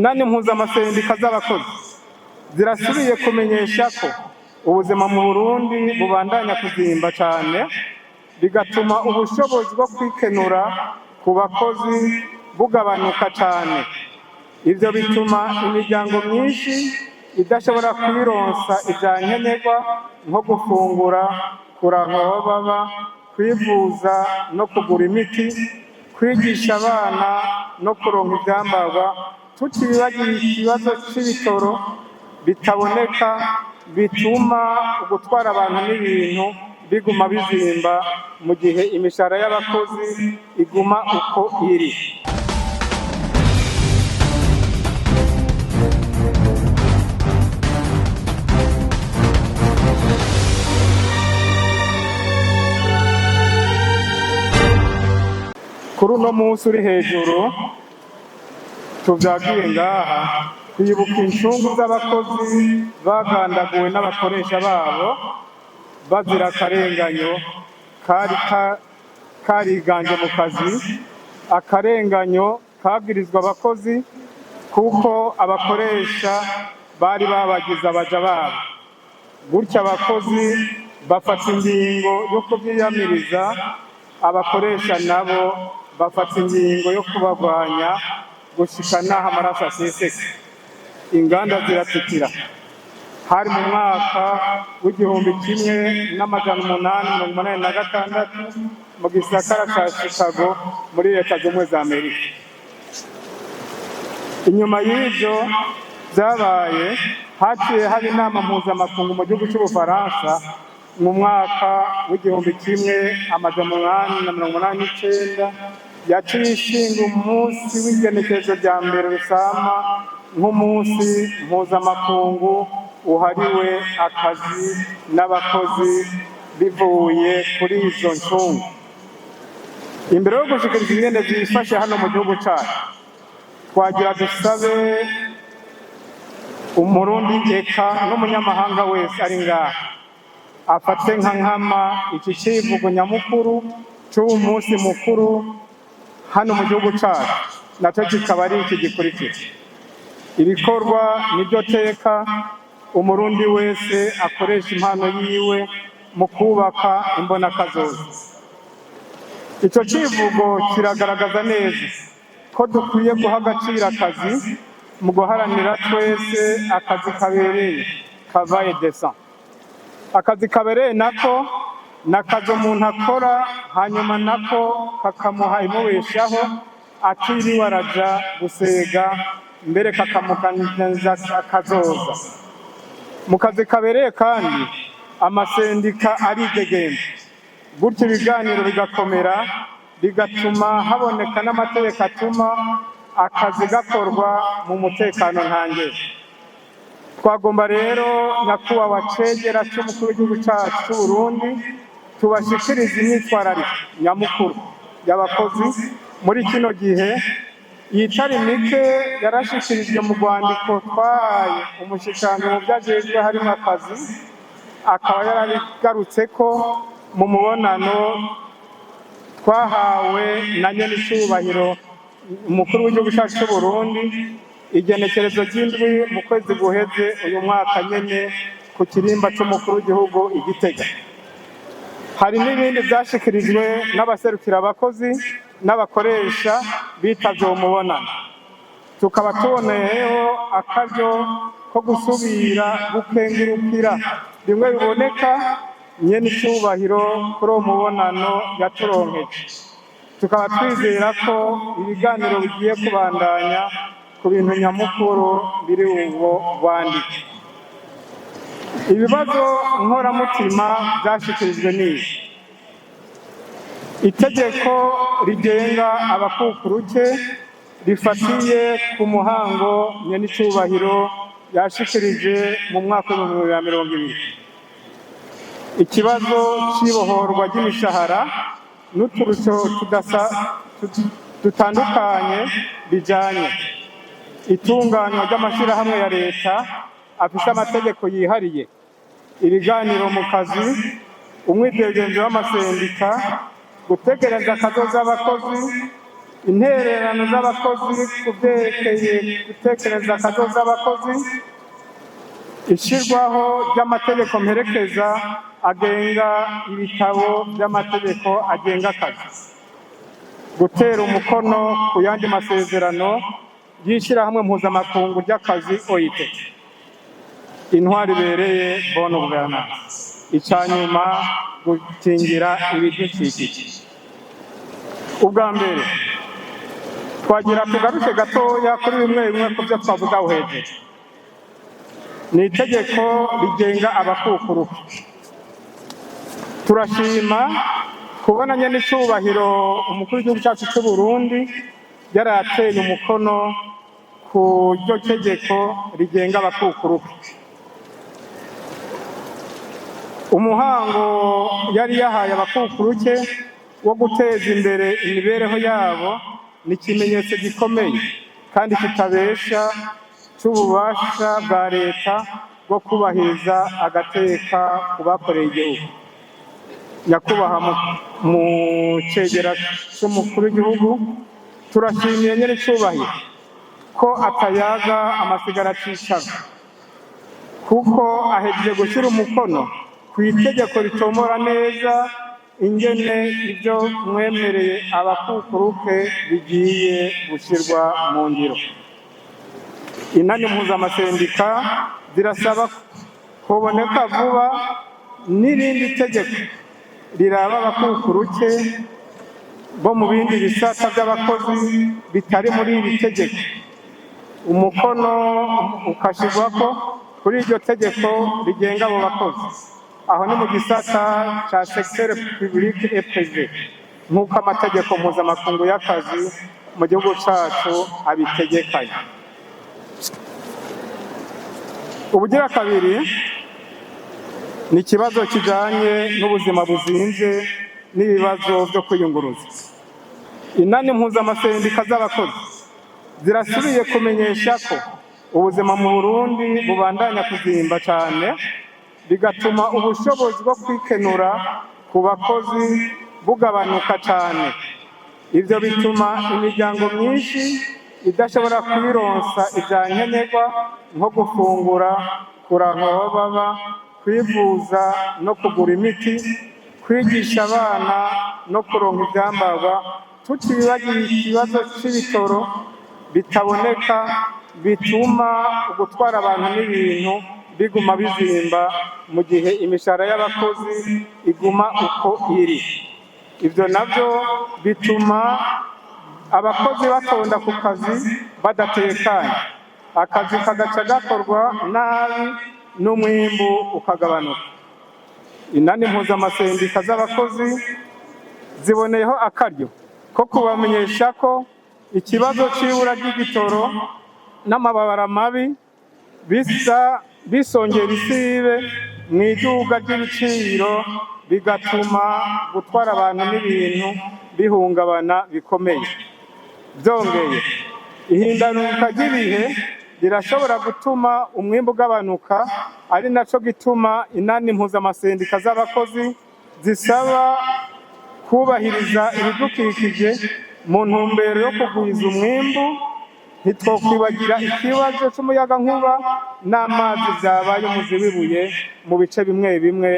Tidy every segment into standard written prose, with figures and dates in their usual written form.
inani mpuzamasendica z'abakozi zirasubiye kumenyesha ko ubuzima mu Burundi bubandanya kuzimba cyane, bigatuma ubushobozi bwo kwikenura ku bakozi bugabanuka cyane. Ivyo bituma imiryango myinshi idashobora kwironsa ivyankenerwa nko gufungura, kuronka aho baba, kwivuza no kugura imiti, kwigisha abana no kuronka ivyambarwa, tutibagiye ikibazo c'ibitoro bitaboneka bituma gutwara abantu n'ibintu biguma bizimba mu gihe imishahara y'abakozi iguma uko iri. Kuri uno munsi uri hejuru tuvyagiye ngaha kwibuka incungu z'abakozi bagandaguwe n'abakoresha babo bazira akarenganyo kariganje mu kazi, akarenganyo kabwirizwa abakozi kuko abakoresha bari babagize abaja babo. Gutyo abakozi bafata ingingo yo kuvyiyamiriza, abakoresha nabo bafata ingingo yo kubagwanya gushika n'aho amaraso aseseka. Inganda ziratikira. Hari mu mwaka w'1886 mu gisagara ca Chicago muri Leta Zunze za Amerika. Inyuma y'ivyo vyabaye, haciye haba inama mpuzamakungu mu gihugu c'Ubufaransa mu mwaka w'1889 yaciye ishinga umunsi w'igenekerezo rya mbere Rusama nk'umunsi mpuzamakungu uhariwe akazi n'abakozi bivuye kuri izo ncungu. Imbere yo gushikiriza ingene zifashe hano mu gihugu cacu, twagira dusabe umurundi eka n'umunyamahanga wese ari ngaha afate nka nkama iki civugo nyamukuru c'uwo munsi mukuru hano mu gihugu cacu, naco kikaba ari iki gikurikira: ibikorwa niryo teka, umurundi wese akoresha impano yiwe mu kubaka imbonakazoza. Ico civugo kiragaragaza neza ko dukwiye guha agaciro akazi mu guharanira twese akazi kabereye, travail décent. Akazi kabereye nako nakazi umuntu akora hanyuma nako kakamuha imubeshaho atiriwe araja gusega, mbere kakamukaniza akazoza. Mu kazi kabereye kandi amasendika aridegembe, gutyo ibiganiro bigakomera, bigatuma haboneka n'amategeko atuma akazi gakorwa mu mutekano ntangere. Twagomba rero nyakubahwa cegera c'umukuru w'igihugu cacu c'Uburundi tubashikiriza imyitwarariko nyamukuru y'abakozi muri kino gihe. Yitari mike yarashikirijwe mu rwandiko twahaye umushikiranganji mu vyajejwe harimo akazi, akaba yarabigarutseko mu mubonano twahawe na nyen'icubahiro umukuru w'igihugu cacu c'Uburundi igenekerezo ry'indwi mu kwezi guheze uyu mwaka nyene ku kirimba c'umukuru w'igihugu i Gitega. Hari n'ibindi vyashikirijwe n'abaserukira abakozi n'abakoresha bitavye uwo mubonano. Tukaba tuboneyeho akaryo ko gusubira gukengurukira bimwe biboneka nyen'icubahiro kuri uwo mubonano yaturonkeje. Tukaba twizera ko ibiganiro bigiye kubandanya ku bintu nyamukuru biri ubwo rwandiko. Ibibazo nkoramutima vyashikirijwe n'ibi: itegeko rigenga abakukuruke rifatiye ku muhango nyen'icubahiro yashikirije mu mwaka w'2020, ikibazo c'ibohorwa ry'imishahara n'uturusho dutandukanye bijanye, itunganywa ry'amashirahamwe ya leta afise amategeko yihariye, ibiganiro mu kazi, umwidegemvyo w'amasendika, gutegereza akazoza abakozi, intererano z'abakozi ku byerekeye gutekereza akazoza z'abakozi, ishyirwaho ry'amategeko mperekeza agenga ibitabo by'amategeko agenga akazi, gutera umukono ku yandi masezerano y'ishyirahamwe mpuzamakungu ry'akazi OIT, intwari ibereye bonne gouvernance, icyanyuma gukingira ibidukikije. Ubwa mbere twagira tugaruke gatoya kuri bimwe bimwe ku byo twavuga aho hejuru. Ni itegeko rigenga abakukuruke. Turashima kubona nyene icyubahiro umukuru w'igihugu cyacu cy'u Burundi yarateye umukono ku ryo tegeko rigenga abakukuruke. Umuhango yari yahaye abakukuruke wo guteza imbere imibereho yabo ni ikimenyetso gikomeye kandi kitabesha cy'ububasha bwa leta bwo kubahiriza agateka ku bakoreye igihugu. Nyakubahwa mu cegera cy'umukuru w'igihugu, turashimiye nyene icyubahiro ko atayaga amasigara acicaga, kuko ahejeje gushyira umukono ku itegeko ritomora neza ingene ibyo mwemereye abakukuruke bigiye gushyirwa mu ngiro. Inani mpuzamasendika zirasaba kuboneka vuba n'irindi tegeko riraba abakukuruke bo mu bindi bisata by'abakozi bitari muri iri tegeko. Umukono ukashyirwako kuri iryo tegeko rigenga abo bakozi, aho ni mu gisata cya secteur public et privé nk'uko amategeko mpuzamakungu y'akazi mu gihugu cyacu abitegekanye. Ubugira kabiri ni ikibazo kijanye n'ubuzima buzinze n'ibibazo byo kwiyunguruza. Inani mpuzamasendika z'abakozi zirasubiye kumenyesha ko ubuzima mu Burundi bubandanya kuzimba cyane, bigatuma ubushobozi bwo kwikenura ku bakozi bugabanuka cyane. Ibyo bituma imiryango myinshi idashobora kwironsa ibyankenerwa nko gufungura, kuranga aho baba, kwivuza no kugura imiti, kwigisha abana no kuronka ibyambarwa, tutibagiye ikibazo cy'ibitoro bitaboneka bituma gutwara abantu n'ibintu biguma bizimba mu gihe imishahara y'abakozi iguma uko iri. Ibyo nabyo bituma abakozi batonda ku kazi badatekanye, akazi kagaca gakorwa nabi n'umwimbu ukagabanuka. Inani mpuzamasendika z'abakozi ziboneyeho akaryo ko kubamenyesha ko ikibazo cy'ibura ry'igitoro n'amababara mabi bisongera isibe mu iduga ry'ibiciro, bigatuma gutwara abantu n'ibintu bihungabana bikomeye. Byongeye, ihindanuka ry'ibihe rirashobora gutuma umwimbu ugabanuka, ari naco gituma inani mpuzamasendika z'abakozi zisaba kubahiriza ibidukikije mu ntumbero yo kugwiza umwimbu. Ntitwokwibagira ikibazo cy'umuyagankuba n'amazi byabaye umuzi w'ibuye mu bice bimwe bimwe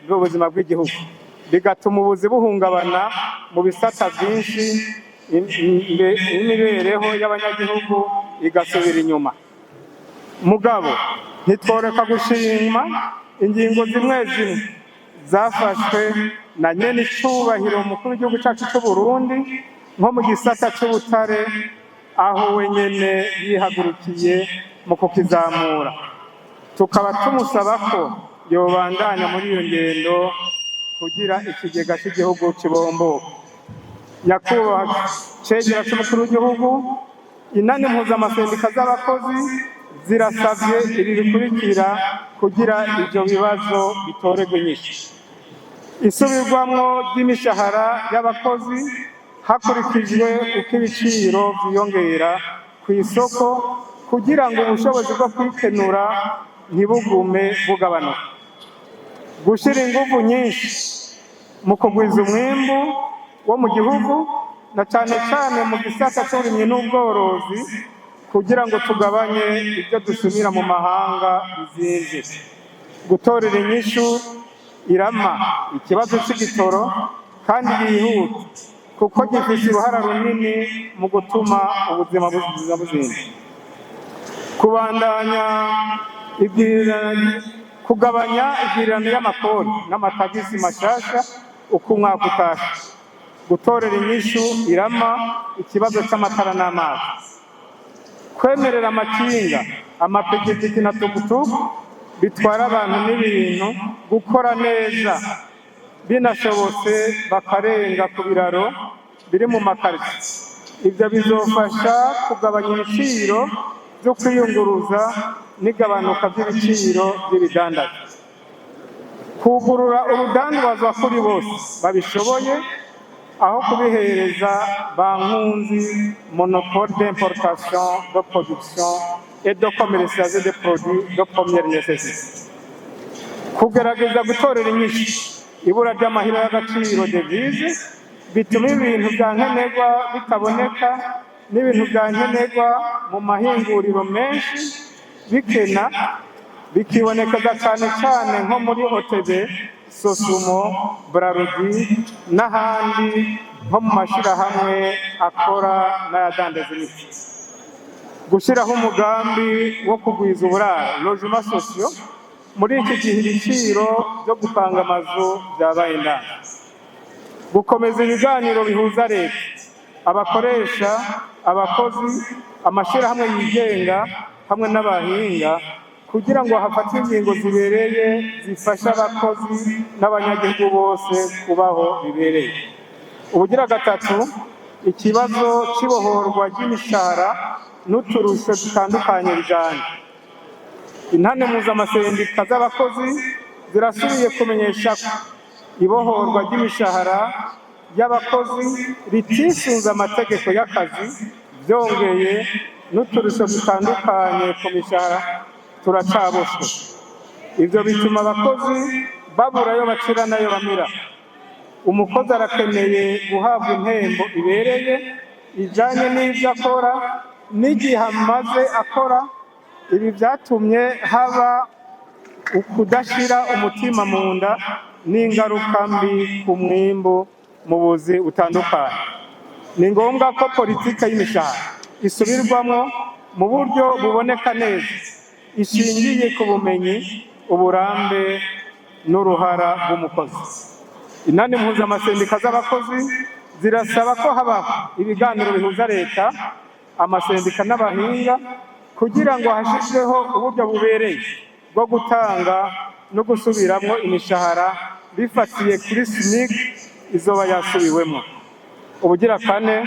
by'ubuzima bw'igihugu, bigatuma ubuzi buhungabana mu bisata byinshi, imibereho y'abanyagihugu igasubira inyuma. Mugabo ntitworeka gushima ingingo zimwe zimwe zafashwe na nyene icyubahiro umukuru w'igihugu cyacu cy'u Burundi, nko mu gisata cy'ubutare, aho wenyene yihagurukiye mu kukizamura. Tukaba tumusaba ko yobandanya muri iyo ngendo kugira ikigega cy'igihugu kibomboka. Nyakubahwa cegera cy'umukuru w'igihugu, inani mpuzamasendika z'abakozi zirasabye ibi bikurikira kugira ibyo bibazo bitoregwe inyishu: isubirwamwo ry'imishahara y'abakozi hakurikijwe uko ibiciro byiyongera ku isoko, kugira ngo ubushobozi bwo kwikenura ntibugume bugabanuka. Gushyira ingufu nyinshi mu kugwiza umwimbu wo mu gihugu na cyane cyane mu gisata cy'uburimyi n'ubworozi kugira ngo tugabanye ibyo dusumira mu mahanga bizinze, gutorera inyishu irama ikibazo cy'igitoro kandi yihuta kuko gifite uruhara runini mu gutuma ubuzima buzinze, kugabanya igwirirana y'amakori n'amatagisi mashasha uko umwaka utashe, gutorera inyishu irama ikibazo cy'amatara n'amazi, kwemerera amakinga amapikipiki na tukutuku bitwara abantu n'ibintu gukora neza, binashobotse bakarenga ku biraro biri mu makaritsiye. Ibyo bizofasha kugabanya ibiciro byo kwiyunguruza n'igabanuka by'ibiciro by'ibidandazwa, kugurura urudandazwa kuri bose babishoboye aho kubihereza ba nkunzi monopole d'importation, de production et de commercialisation des produits de première nécessité, kugerageza gutorera inyishu ibura ry'amahera y'agaciro devise bituma ibintu bya nkenerwa bitaboneka n'ibintu bya nkenerwa mu mahinguriro menshi bikena, bikibonekeza cyane cyane nko muri OTB, Sosumo, Brarudi n'ahandi nko mu mashyirahamwe akora n'ayadandaza imiti, gushyiraho umugambi wo kugwiza uburaro logement social muri iki gihe ibiciro byo gupanga amazu byabaye indanga, gukomeza ibiganiro bihuza leta, abakoresha, abakozi, amashyirahamwe yigenga hamwe n'abahinga kugira ngo hafatwe ingingo zibereye zifasha abakozi n'abanyagihugu bose kubaho bibereye. Ubugira gatatu, ikibazo cy'ibohorwa ry'imishahara n'uturusho dutandukanye bijanye. Intane mpuzamasendica z'abakozi zirasubiye kumenyesha ko ibohorwa ry'imishahara y'abakozi ritisunze amategeko y'akazi, byongeye n'uturusho dutandukanye ku mishahara turacaboshwe. Ibyo bituma abakozi babura ayo bacira n'ayo bamira. Umukozi arakeneye guhabwa impembo ibereye ijanye n'ibyo akora n'igihe amaze akora. Ibi byatumye haba ukudashira umutima mu nda n'ingaruka mbi ku mwimbu mu buzi butandukanye. Ni ngombwa ko politike y'imishahara isubirwamo mu buryo buboneka neza, ishingiye ku bumenyi, uburambe n'uruhara rw'umukozi. Inani mpuzamasendica z'abakozi zirasaba ko habaho ibiganiro bihuza leta, amasendika n'abahinga kugira ngo hashyirweho uburyo bubereye bwo gutanga no gusubiramo imishahara bifatiye kuri SMIC izoba yasubiwemo. Ubugira kane,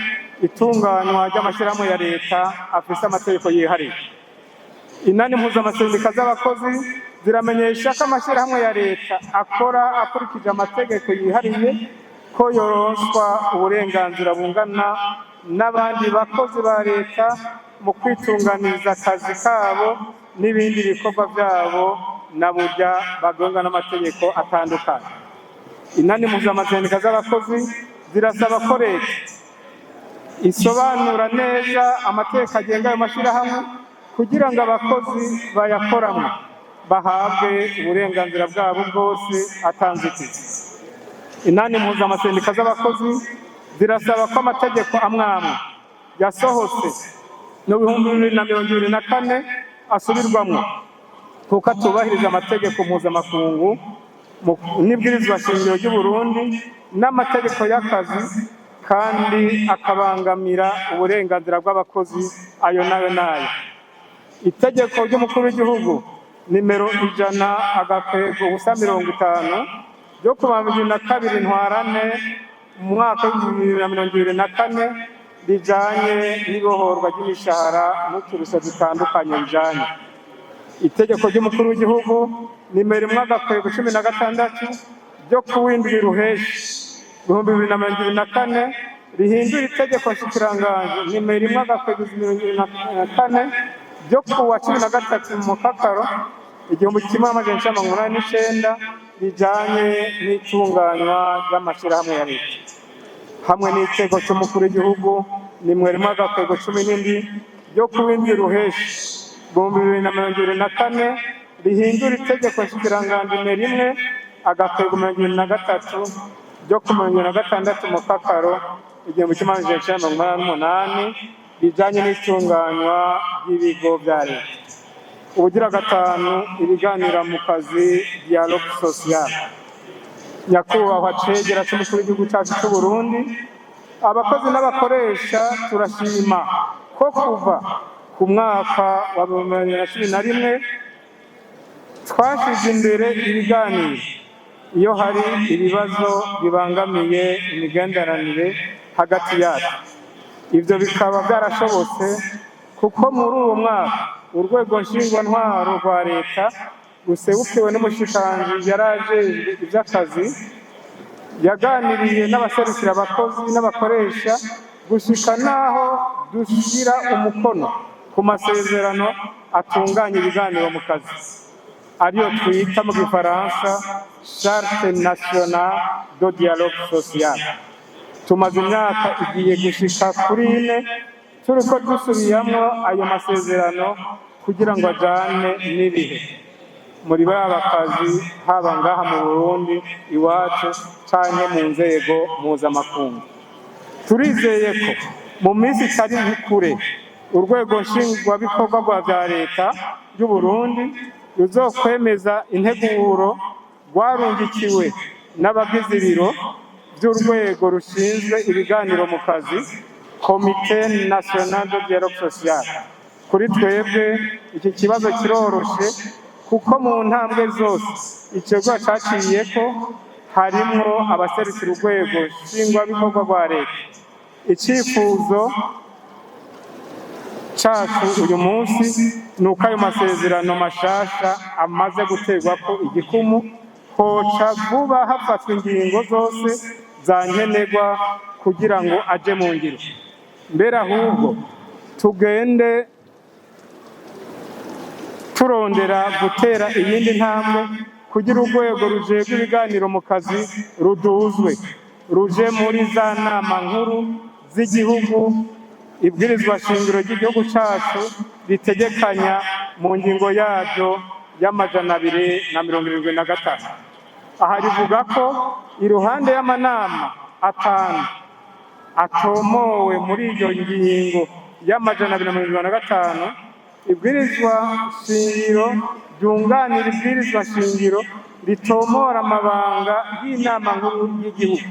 itunganywa ry'amashyirahamwe ya leta afise amategeko yihariye. Inani mpuzamasendica z'abakozi ziramenyesha ko amashyirahamwe ya leta akora akurikije amategeko yihariye ko yoronswa uburenganzira bungana n'abandi bakozi ba leta mu kwitunganiriza akazi kabo n'ibindi bikorwa byabo na burya bagonga n'amategeko atandukanye. Inani mpuzamasendica z'abakozi zirasaba ko leta isobanura neza amategeko agenga ayo mashyirahamwe kugira ngo abakozi bayakoramo bahabwe uburenganzira bwabo bwose atanzitiza. Inani mpuzamasendica z'abakozi zirasaba ko amategeko amwamwe yasohotse mu 2024 asubirwamo kuko atubahiriza amategeko mpuzamakungu n'ibwirizwa shingiro ry'u Burundi n'amategeko y'akazi kandi akabangamira uburenganzira bw'abakozi ayo nayo nayo. Itegeko ry'umukuru w'igihugu nimero 100/50 ryo ku 2022 ntwarane mu mwaka wa 2024 rijanye n'ibohorwa ry'imishahara n'uturusho dutandukanye bijanye. Itegeko ry'umukuru w'igihugu nimero 1/16 ryo ku w'indwi ruheshi 2024 rihindura itegeko nshikiranganji nimero 1/2024 ryo ku wa 13 mu Mukakaro 1989 rijanye n'itunganywa ry'amashyirahamwe ya leta. hamwe n'itego cy'umukuru w'igihugu nimwe rimwe agakwego 17 ryo kuw'indwi ruheshi 2024 rihindura itegeko nshikiranganji rimwe agakwego 2023 ryo ku 2026 mu kakaro 1988 bijanye n'itunganywa ry'ibigo bya leta. Ubugira gatanu ibiganira mu kazi dialogue social. Nyakubahwa cegera cy'umukuru w'igihugu cyacu cy'u Burundi, abakozi n'abakoresha turashima ko kuva ku mwaka wa 2011 twashize imbere ibiganiro iyo hari ibibazo bibangamiye imigenderanire hagati yacu. Ivyo bikaba byarashobotse kuko muri uwo mwaka urwego nshingwantwaro rwa leta ruserukiwe n'umushikiranganji yarajejwe ivy'akazi yaganiriye n'abaserukira abakozi n'abakoresha gushika naho dushira umukono ku masezerano atunganya ibiganiro mu kazi ariyo twita mu gifaransa Charte nationale de dialogue social. Tumaze imyaka igiye gushika kuri 4 turiko dusubiyamwo ayo masezerano kugira ngo ajane n'ibihe muri bakazi haba ngaha mu Burundi iwacu canke mu nzego mpuzamakungu. Turizeye ko mu minsi itari kure urwego nshingwabikorwa rwa vya leta y'u Burundi ruzokwemeza integuro rwarungikiwe n'abagize ibiro by'urwego rushinzwe ibiganiro mu kazi Comité National de Dialogue Social. Kuri twebwe iki kibazo kiroroshe kuko mu ntambwe zose icegwa caciyeko harimwo abaserukira urwego nshingwabikorwa rwa leta. Icifuzo cacu uyu munsi nuko ayo masezerano mashasha amaze guterwako igikumu hoca vuba hafatwa ingingo zose zankenerwa kugira ngo aje mu ngiro. Mbere ahubwo tugende turondera gutera iyindi ntambwe kugira urwego rujejwe ibiganiro mu kazi ruduzwe ruje muri za nama nkuru z'igihugu ibwirizwa shingiro ry'igihugu cacu ritegekanya mu ngingo yaryo y'amajana 275. Aha rivuga ko iruhande y'amanama 5 atomowe muri iyo ngingo y'amajana 275 ibwirizwa shingiro ryunganira ibwirizwa shingiro ritomora amabanga y'inama nkuru y'igihugu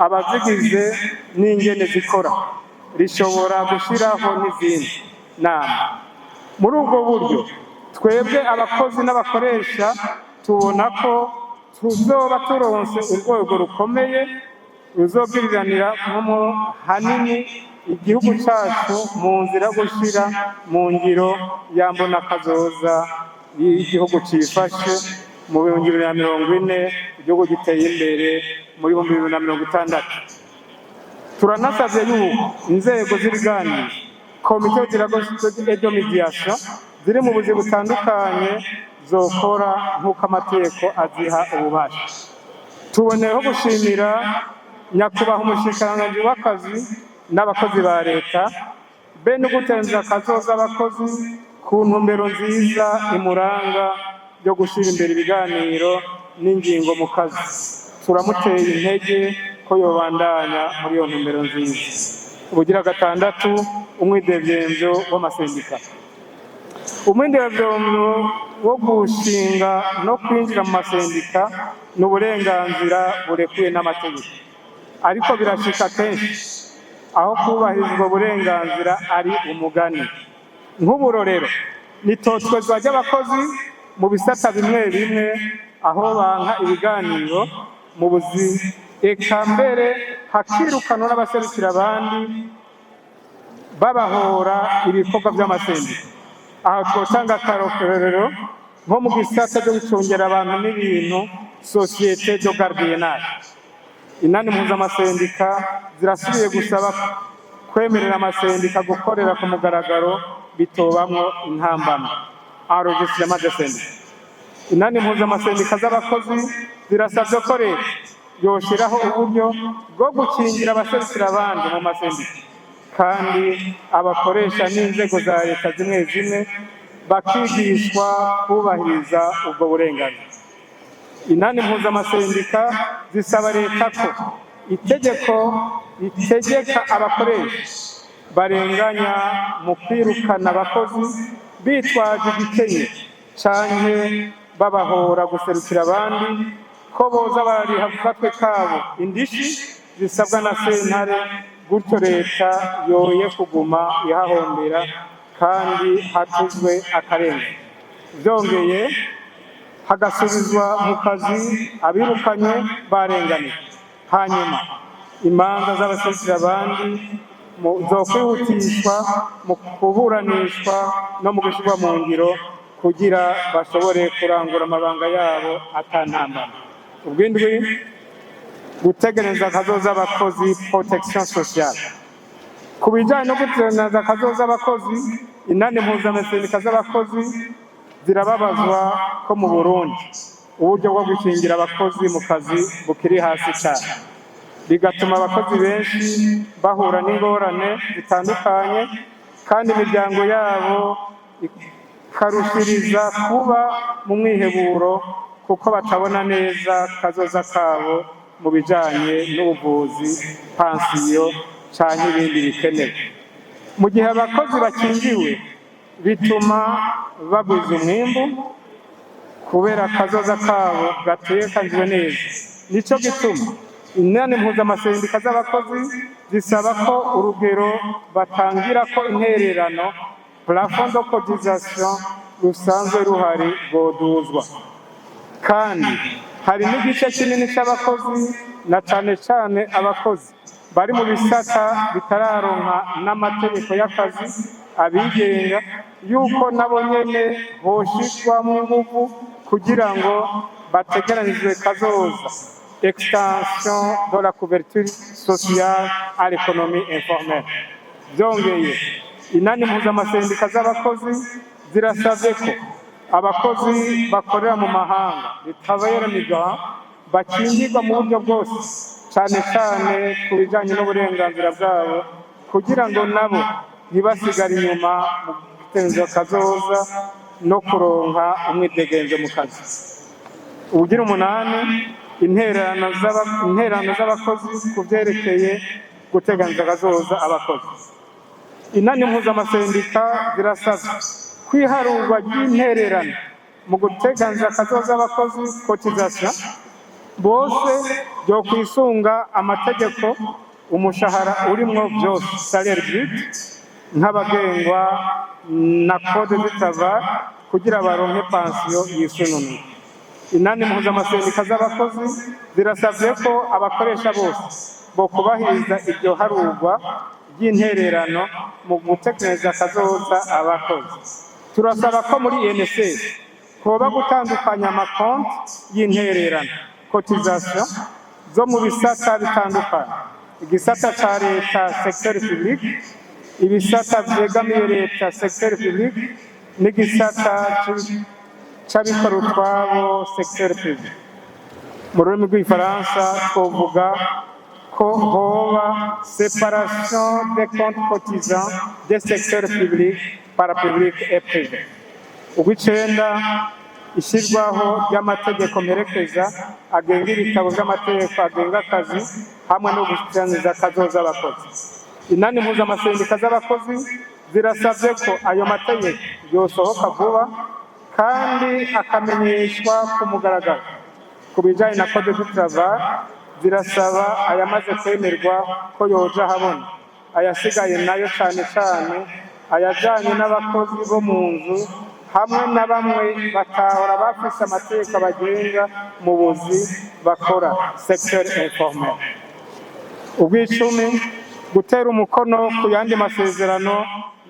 abazigize n'ingene zikora rishobora gushiraho n'izindi nama. Muri ubwo buryo twebwe abakozi n'abakoresha tubona ko tuzoba turonse urwego rukomeye ruzobwiriranira mu hanini igihugu cyacu mu nzira gushira mu ngiro yambona kazoza y'igihugu cifashe mu 2040 igihugu giteye imbere muri 2060. Turanasavye yuko inzego z'ibiganiro komite de mediation ziri mu buzi butandukanye zokora nk'uko amategeko aziha ububasha. Tuboneyeho gushimira nyakubahwa umushikiranganji w'akazi n'abakozi ba leta be no gutenza kazoza abakozi ku ntumbero nziza imuranga yo gushira imbere ibiganiro n'ingingo mu kazi. Turamuteye intege ko yobandanya muri iyo ntumbero nziza. Ubugira gatandatu umwidevyemvyo w'amasendika. Umwidevyemvyo wo gushinga no kwinjira mu masendika n'uburenganzira burekuye n'amategeko, ariko birashika kenshi aho kubahirizwa uburenganzira ari umugani. Nk'uburorero nitotwezwa ry'abakozi mu bisata bimwe bimwe aho banka ibiganiro mu buzi, eka mbere hakirukanwa n'abaserukira abandi babahora ibikorwa by'amasendika. Aho twotanga akarorero nko mu gisata cyo gucungera abantu n'ibintu societe de gardiennage. Inani mpuzamamasendika zirasubiye gusaba kwemerera amasendika gukorera ku mugaragaro bitobamwo intambamyi enregistrement de syndicat. Inani mpuzamamasendika z'abakozi zirasabye ko leta yoshiraho uburyo bwo gukingira abaserukira abandi mu masendika, kandi abakoresha n'inzego za leta zimwe zimwe bakigishwa kubahiriza ubwo burenganzira. Inani mpuzamasendika zisaba leta ko itegeko ritegeka abakoresha barenganya mu kwirukana abakozi bitwaje igikenye canke babahora guserukira abandi ko boza barariha ku gatwe kabo indishi zisabwa na sentare, gutyo leta yoye kuguma ihahombera kandi hatuzwe akarengane. Vyongeye hagasubizwa mu kazi abirukanywe barenganye, hanyuma imanza z'abaserukira abandi zokwihutishwa mu kuburanishwa no mu gushyirwa mu ngiro kugira bashobore kurangura amabanga yabo atantambana. Ubwindwi, gutegereza akazoza abakozi, protection sociale. Ku bijyanye no gutegereza akazoza abakozi, inani mpuzamasendika z'abakozi zirababazwa ko mu Burundi uburyo bwo gukingira abakozi mu kazi bukiri hasi cyane, bigatuma abakozi benshi bahura n'ingorane zitandukanye, kandi imiryango yabo ikarushiriza kuba mu mwiheburo kuko batabona neza kazoza kabo mu bijyanye n'ubuvuzi, pansiyo cyangwa ibindi bikenewe. Mu gihe abakozi bakingiwe bituma bagwiza umwimbu kubera akazoza kabo gatekanijwe neza. Nico gituma inani mpuzamasendika z'abakozi zisaba ko urugero batangira ko intererano plafond de cotisation rusanzwe ruhari rwoduzwa, kandi hari n'igice kinini cy'abakozi na cane cane abakozi bari mu bisata bitararonka n'amategeko y'akazi abigenga, yuko nabo nyene boshishwa mu nguvu kugira ngo bategeranizwe kazoza, extension de la couverture sociale à l'économie informelle. Byongeye inani mpuzamasendika z'abakozi zirasabye ko abakozi bakorera mu mahanga bitabera migabo bakingirwa mu buryo bwose, cyane cyane ku bijyanye n'uburenganzira bwabo, kugira ngo nabo ntibasigare inyuma mu gutegereza kazoza no kuronka umwidegenzo mu kazi. Ubugira umunani, intererano z'abakozi ku byerekeye guteganiriza kazoza abakozi. Inani mpuzamasendika zirasabwa kwiharurwa ry'intererano mu guteganiriza kazoza abakozi, cotisation, bose byo kwisunga amategeko umushahara urimwo byose, salaire brut, nk'abagengwa na code du travail, kugira baronke pansiyo yisununura. Inani mpuzamasendika z'abakozi zirasabye ko abakoresha bose bo kubahiriza iryo harurwa ry'intererano mu gutekereza kazoza abakozi. Turasaba ko muri INSS hoba gutandukanya amakonti y'intererano, cotisation zo mu bisata bitandukanye: igisata ca leta secteur public, ibisata vyegamiye leta secteur public, n'igisata c'abikora utwabo secteur privé. Mu rurimi rw'igifaransa twovuga ko hoba séparation des comptes cotisants des secteurs publics, parapublic et privé. Ugw'icenda, ishyirwaho ry'amategeko mperekeza agenga ibitabo by'amategeko agenga akazi hamwe no gushikiraniza kazoza abakozi. Inani mpuzamasendika z'abakozi zirasabye ko ayo mategeko yosohoka vuba kandi akamenyeshwa ku mugaragaro. Ku bijyanye na code du travail, zirasaba ayamaze kwemerwa ko yoja habona, ayasigaye nayo cyane cyane ayajyanye n'abakozi bo mu nzu hamwe na bamwe batahora bafise amategeko bagenga mu buzi bakora, secteur informel. Ubw'icumi, gutera umukono ku yandi masezerano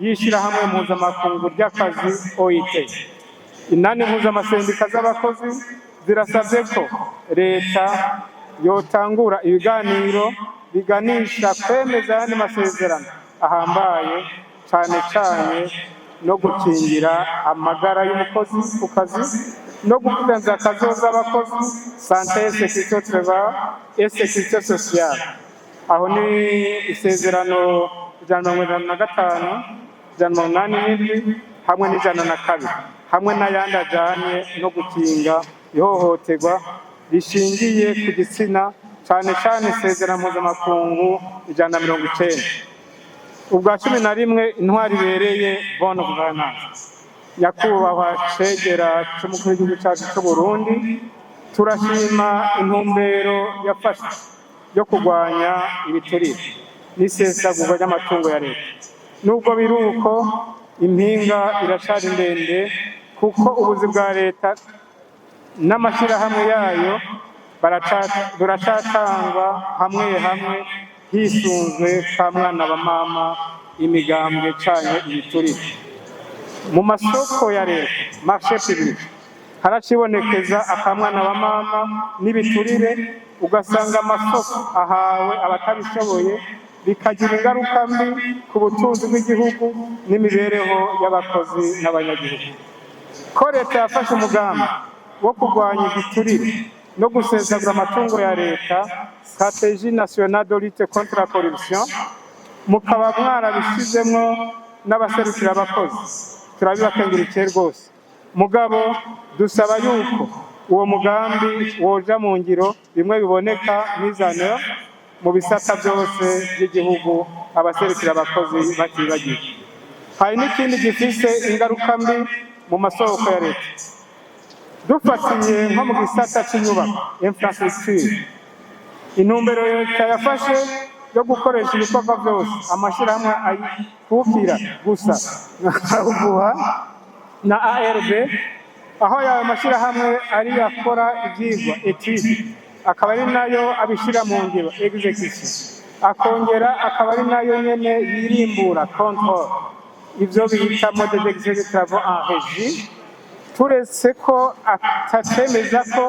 y'ishyirahamwe mpuzamakungu ry'akazi OIT. Inani mpuzamasendika z'abakozi zirasabye ko leta yotangura ibiganiro biganisha kwemeza ayandi masezerano ahambaye, cyane cyane no gukingira amagara y'umukozi ku kazi no gukomeza akazoza abakozi sante sécurité travail et sécurité sociale. Aho ni isezerano ijana na 185 ijana na 87 hamwe n'ijana na 2 hamwe n'ayandi ajanye no gukinga ihohoterwa rishingiye ku gitsina cyane cyane isezerano mpuzamakungu ijana na 90. Ubwa 11 intwari ibereye bonne gouvernance. Nyakubahwa Cegera cy'umukuru w'igihugu cyacu cy'u Burundi, turashima intumbero yafashe yo kurwanya ibiturire n'isesagurwa ry'amatungo ya leta. Nubwo biruko impinga iracari ndende, kuko ubuzi bwa leta n'amashyirahamwe yayo buracatangwa hamwe hisunzwe ka mwana wa mama imigambwe canye ibiturire. Mu masoko ya leta marché public haracibonekeza akamwana wa mama n'ibiturire, ugasanga amasoko ahawe abatabishoboye, bikagira ingaruka mbi ku butunzi bw'igihugu n'imibereho y'abakozi n'abanyagihugu. Ko leta yafashe umugambi wo kurwanya igiturire no gusesagura amatungo ya leta, stratégie nationale de lutte contre la corruption, mukaba mwarabishizemwo n'abaserukira abakozi, turabibakengurikiye rwose. Mugabo dusaba yuko uwo mugambi woja mu ngiro bimwe biboneka mizano mu bisata byose by'igihugu, abaserukira abakozi bakibagiwe. Hari n'ikindi gifise ingaruka mbi mu masoko ya leta. Dufatiye nko mu gisata cy'inyubako infrastructure, intumbero leta yafashe yo gukoresha ibikorwa byose amashyirahamwe ayikukira gusa nkaguha na ARB, aho yawe mashyirahamwe ari yakora ibyigwa etude, akaba ari nayo abishyira mu ngiro execution, akongera akaba ari nayo nyene yirimbura control, ivyo bita mode d'exécution des travaux en régie, turetse ko atacemeza ko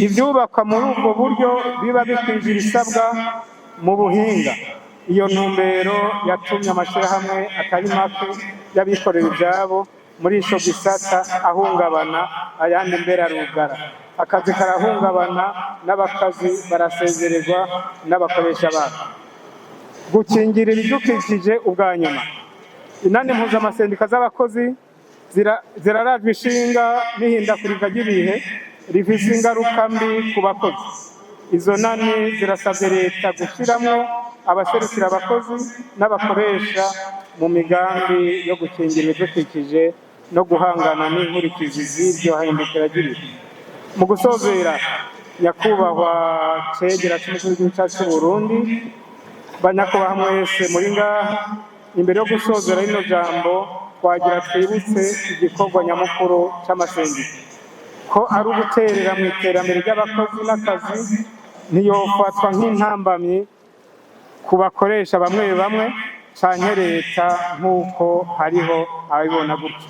ibyubakwa muri ubwo buryo biba bikwije ibisabwa mu buhinga. Iyo ntumbero yatumye amashyirahamwe atari make y'abikorera ibyabo muri ico gisata ahungabana, ayandi mbere arugara, akazi karahungabana, n'abakazi barasezererwa n'abakoresha babo. Gukingira ibidukikije ubwa nyuma, inani mpuzamasendica z'abakozi zirarajwe ishinga n'ihindagurika ry'ibihe rifise ingaruka mbi ku bakozi. Izo nani zirasabye leta gushyiramo abaserukira abakozi n'abakoresha mu migambi yo gukingira ibidukikije no guhangana n'inkurikizi z'iryo hindukira ry'ibihe. Mu gusozera, nyakubahwa Cegera cy'umukuru w'igihugu cyacu cy'u Burundi, banyakubahwa mwese muri ngaha, imbere yo gusozera rino jambo twagira twibutse igikorwa nyamukuru cy'amasendika ko ari uguterera mu iterambere ry'abakozi n'akazi, ntiyofatwa nk'intambamyi ku bakoresha bamwe bamwe canke leta nk'uko hariho ababibona gutyo.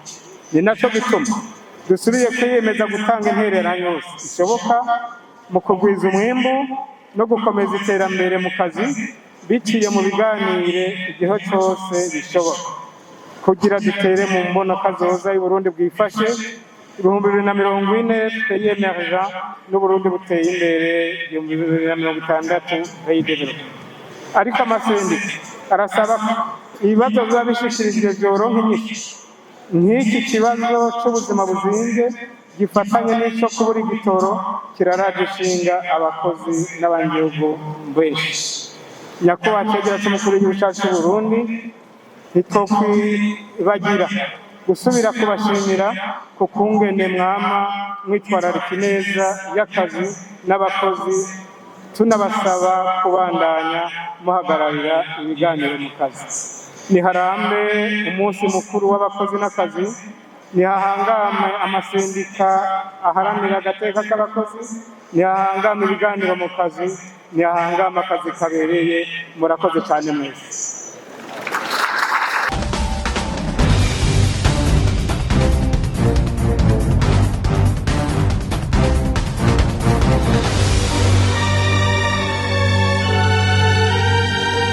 Ni naco gituma dusubiye kwiyemeza gutanga intererano yose ishoboka mu kugwiza umwimbu no gukomeza iterambere mu kazi, biciye mu biganire igihe cyose bishoboka, kugira dutere mu mbono kazoza y'Uburundi bwifashe 2040 pays émergent n'Uburundi buteye imbere 2060 pays développé. Ariko amasendika arasaba ibibazo biba bishikirijwe vyoronka inyishu, nk'iki kibazo c'ubuzima buzinze gifatanye n'ico kubura igitoro kiraraje ishinga abakozi n'abanyagihugu benshi. Nyakubahwa Cegera cy'umukuru w'igihugu cyacu cy'u Burundi, ntitwokwibagira gusubira kubashimira ku kungene mwama mwitwararika ineza y'akazi n'abakozi, tunabasaba kubandanya muhagararira ibiganiro mu kazi. Niharambe umunsi mukuru w'abakozi n'akazi, nihahangame amasendika aharanira agateka k'abakozi, nihahangame ibiganiro mu kazi, nihahangame akazi kabereye. Murakoze cyane mwese.